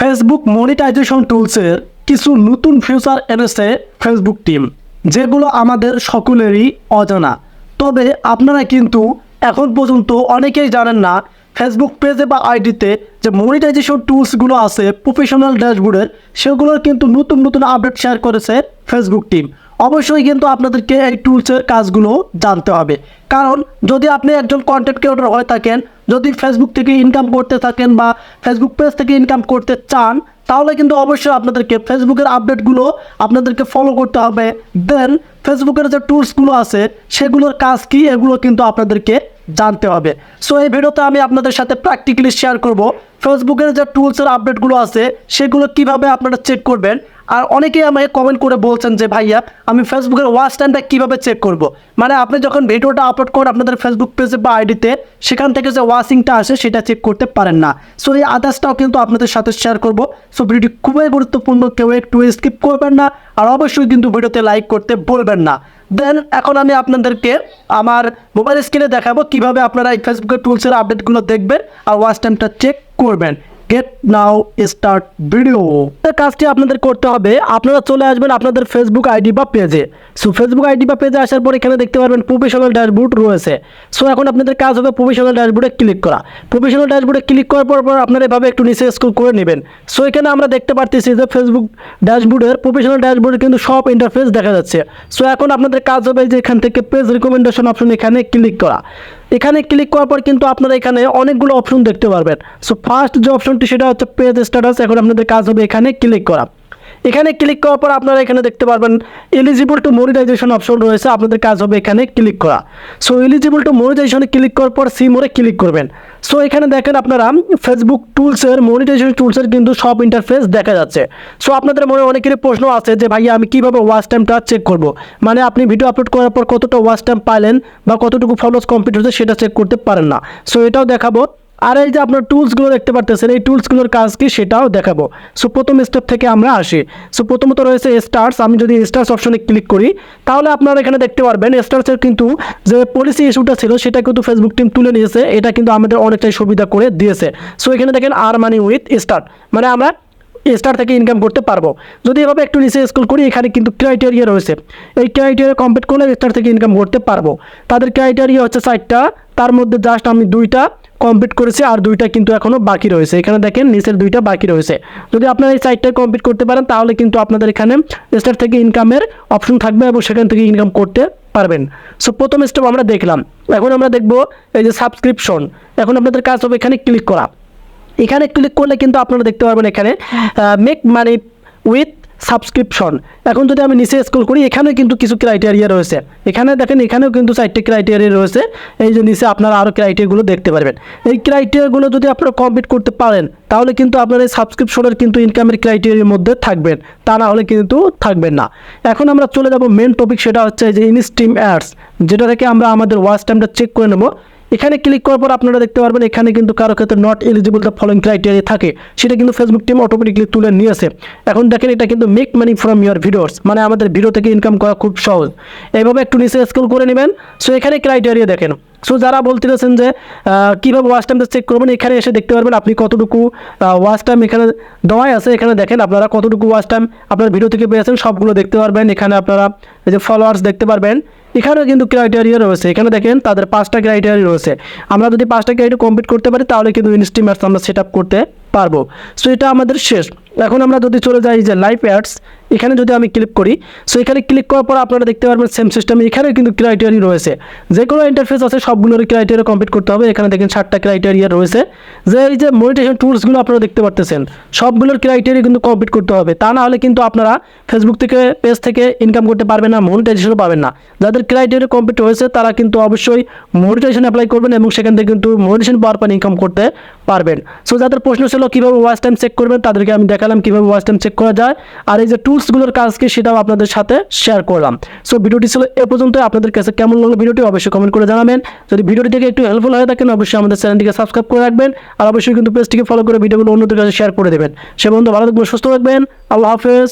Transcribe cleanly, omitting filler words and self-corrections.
Facebook monetization টুলসের কিছু নতুন feature এনেছে ফেসবুক টিম, যেগুলো আমাদের সকলেরই অজানা। তবে আপনারা কিন্তু এখন পর্যন্ত অনেকেই জানেন না ফেসবুক পেজে বা আইডিতে যে মনিটাইজেশন টুলসগুলো আছে প্রফেশনাল ড্যাশবোর্ডের, সেগুলোর কিন্তু নতুন নতুন আপডেট শেয়ার করেছে ফেসবুক টিম। অবশ্যই কিন্তু আপনাদেরকে এই টুলসের কাজগুলো জানতে হবে, কারণ যদি আপনি একজন কন্টেন্ট ক্রিয়েটর হয়ে থাকেন, যদি ফেসবুক থেকে ইনকাম করতে থাকেন বা ফেসবুক পেজ থেকে ইনকাম করতে চান, তাহলে কিন্তু অবশ্যই আপনাদেরকে ফেসবুকের আপডেটগুলো আপনাদেরকে ফলো করতে হবে। দেন ফেসবুকের যে টুলসগুলো আছে সেগুলোর কাজ কী এগুলো কিন্তু আপনাদেরকে জানতে হবে। সো এই ভিডিওতে আমি আপনাদের সাথে প্র্যাকটিক্যালি শেয়ার করব ফেসবুকের যে টুলসের আপডেটগুলো আছে সেগুলো কিভাবে আপনারা চেক করবেন। আর অনেকেই আমাকে কমেন্ট করে বলছেন যে ভাইয়া আমি ফেসবুকের ওয়াচ টাইমটা কীভাবে চেক করব। মানে আপনি যখন ভিডিওটা আপলোড করেন আপনাদের ফেসবুক পেজে বা আইডিতে, সেখান থেকে যে ওয়াচিংটা আসে সেটা চেক করতে পারেন না। সো এই আদার্সটাও কিন্তু আপনাদের সাথে শেয়ার করব। সো ভিডিওটি খুবই গুরুত্বপূর্ণ, কেউ একটু স্কিপ করবেন না, আর অবশ্যই কিন্তু ভিডিওতে লাইক করতে ভুলবেন না। দেন এখন আমি আপনাদেরকে আমার মোবাইল স্ক্রিনে দেখাবো কিভাবে আপনারা এই ফেসবুকের টুলসের আপডেটগুলো দেখবেন আর ওয়াচ টাইমটা চেক করবেন। Get now start video. কাজটি আপনাদের করতে হবে, আপনারা চলে আসবেন আপনাদের ফেসবুক আইডি বা পেজে। সো ফেসবুক আইডি বা পেজে আসার পর এখানে দেখতে পারবেন প্রফেশনাল ড্যাশবোর্ড রয়েছে। সো এখন আপনাদের কাজ হবে প্রফেশনাল ড্যাশবোর্ডে ক্লিক করা। প্রফেশনাল ড্যাশবোর্ডে ক্লিক করার পর আপনারা এভাবে একটু নিচে স্ক্রল করে নেবেন। সো এখানে আমরা দেখতে পারতেছি যে ফেসবুক ড্যাশবোর্ডের প্রফেশনাল ড্যাশবোর্ডে কিন্তু সব ইন্টারফেস দেখা যাচ্ছে। সো এখন আপনাদের কাজ হবে যে এখান থেকে পেজ রিকমেন্ডেশন অপশন এখানে ক্লিক করা। এখানে ক্লিক করার পর কিন্তু আপনারা এখানে অনেকগুলো অপশন দেখতে পারবেন। সো ফার্স্ট যে অপশনটি সেটা হচ্ছে পেজ স্ট্যাটাস। এখন আপনাদের কাজ হবে এখানে ক্লিক করা। এখানে ক্লিক করার পর আপনারা এখানে দেখতে পারবেন এলিজিবল টু মনিটাইজেশন অপশন রয়েছে, আপনাদের কাজ হবে এখানে ক্লিক করা। সো এলিজিবল টু মনিটাইজেশনে ক্লিক করার পর সি মোরে ক্লিক করবেন। সো এখানে দেখেন আপনারা ফেসবুক টুলসের মনিটাইজেশন টুলসের কিন্তু সব ইন্টারফেস দেখা যাচ্ছে। সো আপনাদের মনে অনেকেরই প্রশ্ন আছে যে ভাইয়া আমি কীভাবে ওয়াচ টাইমটা চেক করব, মানে আপনি ভিডিও আপলোড করার পর কতটা ওয়াচ টাইম পাইলেন বা কতটুকু ফলোস কমপ্লিট হচ্ছে সেটা চেক করতে পারেন না। সো এটাও দেখাবো। আর এই যে আপনার টুলসগুলো দেখতে পারতেছেন, এই টুলসগুলোর কাজ কি সেটাও দেখাবো। সো প্রথম স্টেপ থেকে আমরা আসি। সো প্রথমত রয়েছে স্টার্স। আমি যদি স্টার্স অপশনে ক্লিক করি তাহলে আপনারা এখানে দেখতে পারবেন স্টার্সের কিন্তু যে পলিসি ইস্যুটা ছিল সেটা কিন্তু ফেসবুক টিম তুলে নিয়েছে। এটা কিন্তু আমাদের অনেকটাই সুবিধা করে দিয়েছে। সো এখানে দেখেন আর মানি উইথ স্টার্ট, মানে আমরা স্টার থেকে ইনকাম করতে পারবো। যদি এভাবে একটু নিচে স্ক্রল করি এখানে কিন্তু ক্রাইটেরিয়া রয়েছে, এই ক্রাইটেরিয়া কমপ্লিট করলে স্টার থেকে ইনকাম করতে পারবো। তাদের ক্রাইটেরিয়া হচ্ছে 4টা, তার মধ্যে জাস্ট আমি 2টা কমপ্লিট করেছি আর 2টা কিন্তু এখনও বাকি রয়েছে। এখানে দেখেন নিচের 2টা বাকি রয়েছে। যদি আপনারা এই 4টা কমপ্লিট করতে পারেন তাহলে কিন্তু আপনাদের এখানে স্টার থেকে ইনকামের অপশন থাকবে এবং সেখান থেকে ইনকাম করতে পারবেন। সো প্রথম স্টেপ আমরা দেখলাম। এখন আমরা দেখবো এই যে সাবস্ক্রিপশন। এখন আপনাদের কাজ হবে এখানে ক্লিক করা। এখানে ক্লিক করলে কিন্তু আপনারা দেখতে পারবেন এখানে মেক মানি উইথ সাবস্ক্রিপশন। এখন যদি আমি নিচে স্ক্রল করি এখানেও কিন্তু কিছু ক্রাইটেরিয়া রয়েছে। এখানে দেখেন এখানেও কিন্তু 4টি ক্রাইটেরিয়া রয়েছে। এই যে নিচে আপনারা আরও ক্রাইটেরিয়াগুলো দেখতে পারবেন। এই ক্রাইটেরিয়াগুলো যদি আপনারা কমপ্লিট করতে পারেন তাহলে কিন্তু আপনার এই সাবস্ক্রিপশনের কিন্তু ইনকামের ক্রাইটেরিয়ার মধ্যে থাকবেন, তা না হলে কিন্তু থাকবেন না। এখন আমরা চলে যাব মেন টপিক, সেটা হচ্ছে যে ইন স্ট্রিম অ্যাডস, যেটা থেকে আমরা আমাদের ওয়াচ টাইমটা চেক করে নেব। এখানে ক্লিক করার পর আপনারা দেখতে পারবেন এখানে কিন্তু কারো ক্ষেত্রে not eligible the following criteria থাকে, সেটা কিন্তু ফেসবুক টিম অটোমেটিকলি তুলে নিয়েছে। এখন দেখেন এটা কিন্তু make money from your videos, মানে আমাদের ভিডিও থেকে ইনকাম করা খুব সহজ। এইভাবে একটু নিচে স্ক্রল করে নেবেন। সো এখানে ক্রাইটেরিয়া দেখেন। সো যারা বলতেছেন যে কীভাবে ওয়াচ টাইমটা চেক করবেন, এখানে এসে দেখতে পারবেন আপনি কতটুকু ওয়াচ টাইম এখানে দেওয়াই আছে। এখানে দেখেন আপনারা কতটুকু ওয়াচ টাইম আপনার ভিডিও থেকে পেয়েছেন সবগুলো দেখতে পারবেন। এখানে আপনারা এই যে ফলোয়ার্স দেখতে পারবেন, এখানেও কিন্তু ক্রাইটেরিয়া রয়েছে। এখানে দেখেন তাদের 5টা ক্রাইটেরিয়া রয়েছে। আমরা যদি 5টা ক্রাইটেরিয়া কমপ্লিট করতে পারি তাহলে কিন্তু ইনস্ট্রিম অ্যাডস আমরা সেট আপ করতে পারবো। সো এটা আমাদের শেষ। এখন আমরা যদি চলে যাই যে লাইভ অ্যাডস, এখানে যদি আমি ক্লিক করি, সো এখানে ক্লিক করার পর আপনারা দেখতে পারবেন সেম সিস্টেমে এখানেও কিন্তু ক্রাইটেরিয়া রয়েছে। যে কোনো ইন্টারফেস আছে সবগুলোর ক্রাইটেরিয়া কমপ্লিট করতে হবে। এখানে দেখেন 7টা ক্রাইটেরিয়া রয়েছে। যে এই যে মনিটাইজেশন টুলসগুলো আপনারা দেখতে পারতেছেন সবগুলোর ক্রাইটেরিয়া কিন্তু কমপ্লিট করতে হবে, তা না হলে কিন্তু আপনারা ফেসবুক থেকে পেজ থেকে ইনকাম করতে পারবেন না, মনিটাইজেশনও পাবেন না। যাদের ক্রাইটেরিয়া কমপ্লিট হয়েছে তারা কিন্তু অবশ্যই মনিটাইজেশন অ্যাপ্লাই করবেন এবং সেখান থেকে কিন্তু মনিটাইজেশন পাওয়ার পর ইনকাম করতে পারবেন। সো যাদের প্রশ্ন ছিল কীভাবে ওয়াচ টাইম চেক করবেন তাদেরকে আমি দেখালাম কীভাবে ওয়াচ টাইম চেক করা যায়, আর এই যে টুলসগুলোর কাজ কি সেটাও আপনাদের সাথে শেয়ার করলাম। সো ভিডিওটি ছিল এ পর্যন্ত। আপনাদের কাছে কেমন লাগলো ভিডিওটি অবশ্যই কমেন্ট করে জানাবেন। যদি ভিডিওটি থেকে একটু হেল্পফুল হয়ে থাকেন অবশ্যই আমাদের চ্যানেলটিকে সাবস্ক্রাইব করে রাখবেন, আর অবশ্যই কিন্তু পেজটিকে ফলো করে ভিডিওগুলো অন্যদের কাছে শেয়ার করে দেবেন। সে পর্যন্ত ভালো থাকবেন, সুস্থ থাকবেন। আল্লাহ হাফেজ।